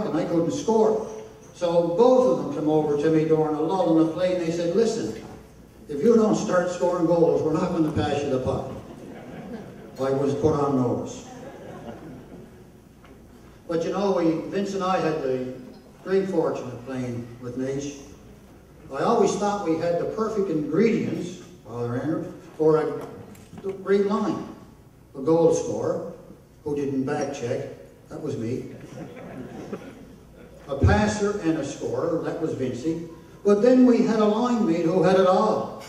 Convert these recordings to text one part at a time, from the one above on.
and I couldn't score. So both of them came over to me during a lull in the play, and they said, listen, if you don't start scoring goals, we're not going to pass you the puck. I was put on notice. But you know, Vince and I had the great fortune of playing with Naish. I always thought we had the perfect ingredients, Father Andrew, for a great line. A goal scorer who didn't back check, that was me. A passer and a scorer, that was Vincey. But then we had a line mate who had it all.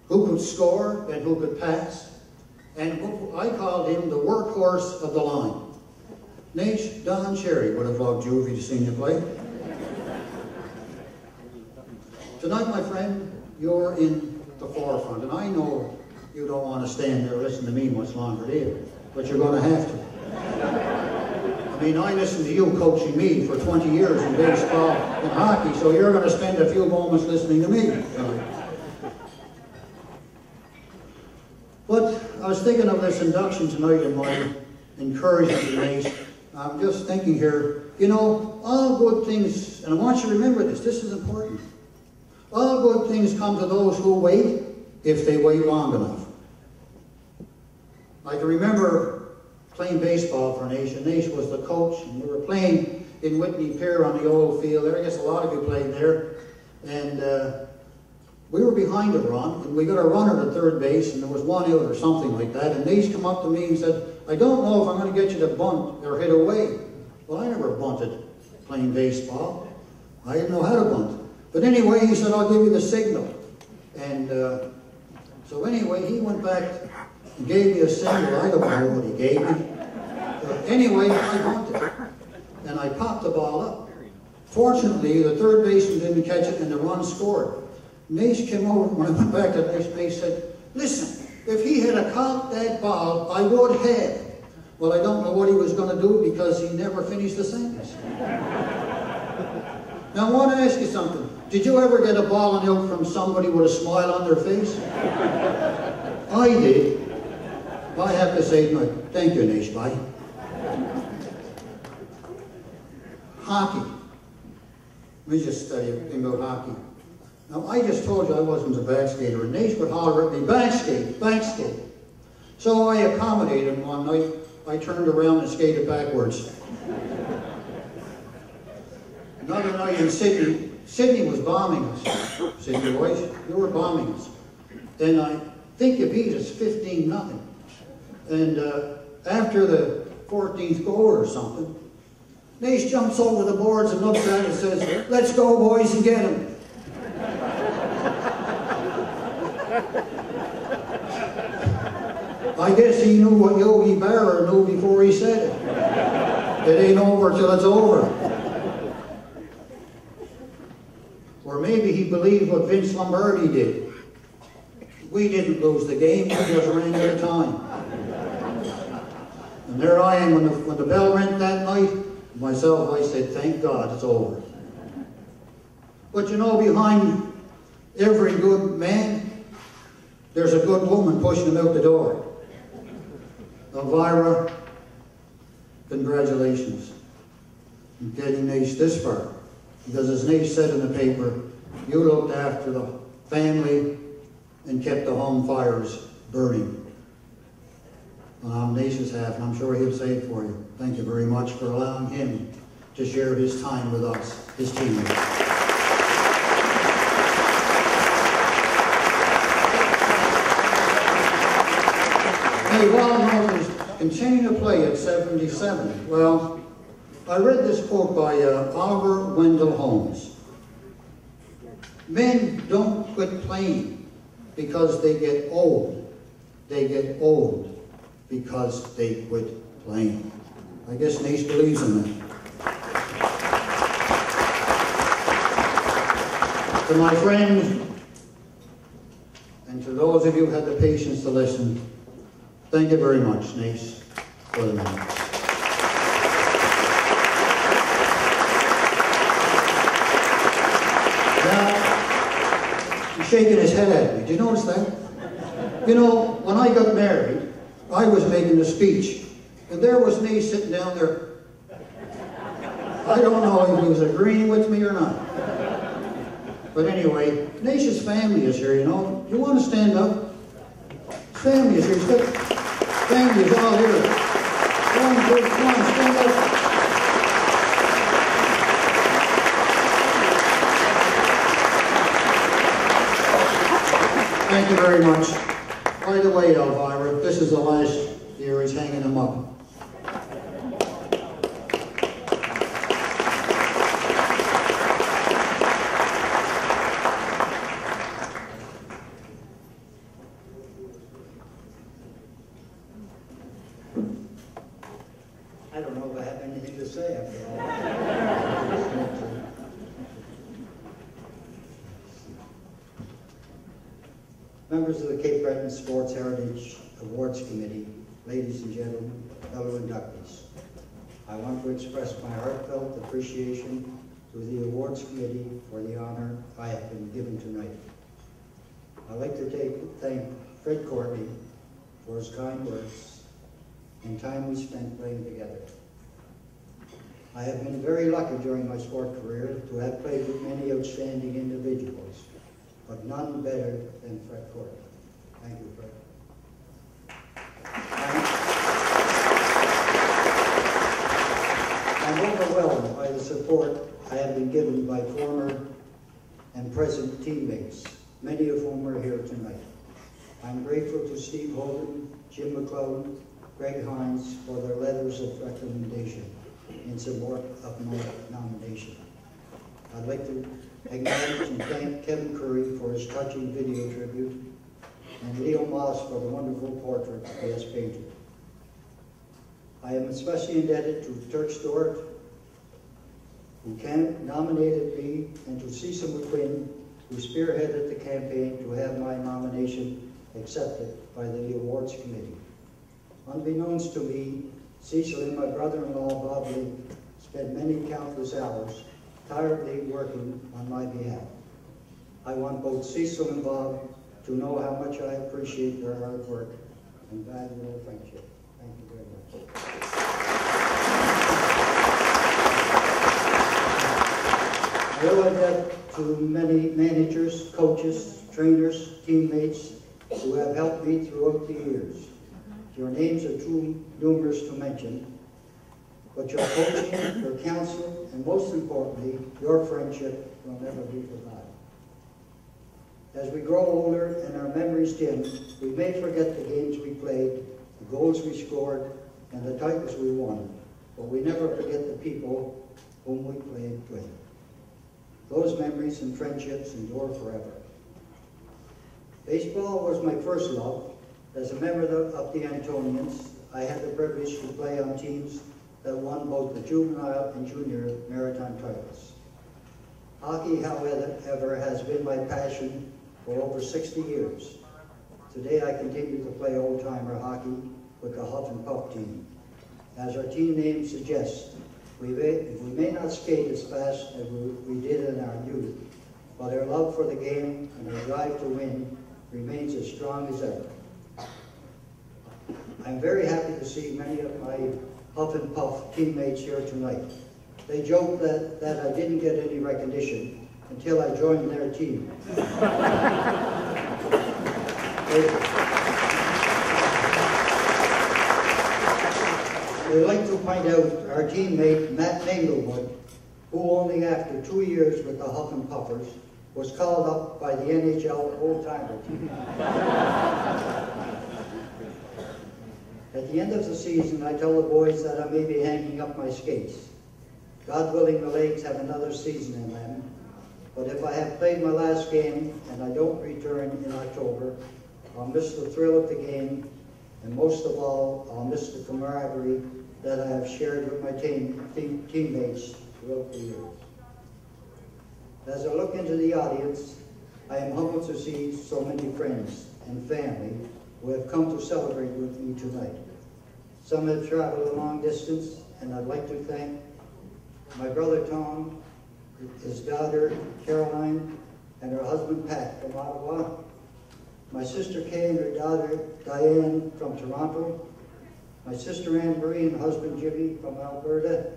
Who could score and who could pass. And I called him the workhorse of the line. Naish, Don Cherry would have loved you if he'd seen you play. Tonight, my friend, you're in the forefront, and I know you don't want to stand there and listen to me much longer, do you? But you're going to have to. I mean, I listened to you coaching me for 20 years in baseball and hockey, so you're going to spend a few moments listening to me tonight. But I was thinking of this induction tonight and my encouragement to Naish. I'm just thinking here, you know, all good things, and I want you to remember this is important. All good things come to those who wait, if they wait long enough. I can remember playing baseball for Naish, and Naish was the coach, and we were playing in Whitney Pier on the old field there. I guess a lot of you played there. And we were behind a run, and we got a runner at third base, and there was 1 out or something like that, and Naish come up to me and said, I don't know if I'm going to get you to bunt or hit away. Well, I never bunted playing baseball. I didn't know how to bunt. But anyway, he said, I'll give you the signal. And so anyway, he went back and gave me a signal. I don't know what he gave me. But anyway, I bunted. And I popped the ball up. Fortunately, the third baseman didn't catch it, and the run scored. Naish came over, when I went back to Naish said, listen, if he had caught that ball, I would have. Well, I don't know what he was going to do because he never finished the sentence. Now, I want to ask you something. Did you ever get a ball and out from somebody with a smile on their face? I did. I have to say, no, thank you, Naish, bye. Hockey. Let me just tell you a thing about hockey. Now, I just told you I wasn't a back skater, and Naish would holler at me, back skate, back skate. So I accommodated him one night. I turned around and skated backwards. Another night in Sydney, Sydney was bombing us. Sydney boys, you were bombing us. And I think you beat us 15-0. And after the 14th goal or something, Naish jumps over the boards and looks at it and says, let's go, boys, and get him. I guess he knew what Yogi Berra knew before he said it. It ain't over till it's over. Or maybe he believed what Vince Lombardi did. We didn't lose the game, we just ran out of time. And there I am when the bell rang that night, myself, I said, thank God it's over. But you know, behind every good man, there's a good woman pushing him out the door. Elvira, congratulations on getting Naish this far. Because as Naish said in the paper, you looked after the family and kept the home fires burning. On Naish's half, and I'm sure he'll say it for you. Thank you very much for allowing him to share his time with us, his teammates. Hey, Walnut is continuing to play at 77. Well, I read this quote by Oliver Wendell Holmes. Men don't quit playing because they get old. They get old because they quit playing. I guess Naish believes in that. To my friends, and to those of you who had the patience to listen, thank you very much, Naish, for the night. Now, he's shaking his head at me. Did you notice that? You know, when I got married, I was making a speech, and there was me sitting down there. I don't know if he was agreeing with me or not. But anyway, Naish's family is here, you know. You want to stand up? Family is here. Family is all here. Come on, stand up. Thank you very much. By the way, Elvira, this is the last year he's hanging them up. I don't know if I have anything to say after all. Members of the Cape Breton Sports Heritage Awards Committee, ladies and gentlemen, fellow inductees, I want to express my heartfelt appreciation to the Awards Committee for the honor I have been given tonight. I'd like to thank Fred Courtney for his kind words and time we spent playing together. I have been very lucky during my sport career to have played with many outstanding individuals, but none better than Fred Courtney. Thank you, Fred. I'm overwhelmed by the support I have been given by former and present teammates, many of whom are here tonight. I'm grateful to Steve Holden, Jim McClellan, Greg Hines for their letters of recommendation in support of my nomination. I'd like to acknowledge and thank Kevin Curry for his touching video tribute, and Leo Moss for the wonderful portrait he has painted. I am especially indebted to Turk Stewart, who nominated me, and to Cecil McQuinn, who spearheaded the campaign to have my nomination accepted by the awards committee. Unbeknownst to me, Cecil and my brother-in-law, Bob Lee, spent many countless hours tirelessly working on my behalf. I want both Cecil and Bob to know how much I appreciate their hard work and value their friendship. Thank you very much. I owe a debt to many managers, coaches, trainers, teammates who have helped me throughout the years. Your names are too numerous to mention, but your coaching, your counsel, and most importantly, your friendship will never be forgotten. As we grow older and our memories dim, we may forget the games we played, the goals we scored, and the titles we won, but we never forget the people whom we played with. Those memories and friendships endure forever. Baseball was my first love. As a member of the Antonians, I had the privilege to play on teams that won both the juvenile and junior maritime titles. Hockey, however, has been my passion for over 60 years. Today I continue to play old-timer hockey with the Huff and Puff team. As our team name suggests, we may not skate as fast as we did in our youth, but our love for the game and our drive to win remains as strong as ever. I'm very happy to see many of my Huff and Puff teammates here tonight. They joke that I didn't get any recognition until I joined their team. We'd like to point out our teammate, Matt Manglewood, who only after 2 years with the Huff and Puffers was called up by the NHL old-timer team. At the end of the season, I tell the boys that I may be hanging up my skates. God willing, the legs have another season in them. But if I have played my last game and I don't return in October, I'll miss the thrill of the game, and most of all, I'll miss the camaraderie that I have shared with my teammates throughout the years. As I look into the audience, I am humbled to see so many friends and family who have come to celebrate with me tonight. Some have traveled a long distance, and I'd like to thank my brother Tom, his daughter Caroline, and her husband Pat from Ottawa, my sister Kay and her daughter Diane from Toronto, my sister Anne Marie and husband Jimmy from Alberta,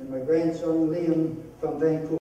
and my grandson Liam from Vancouver.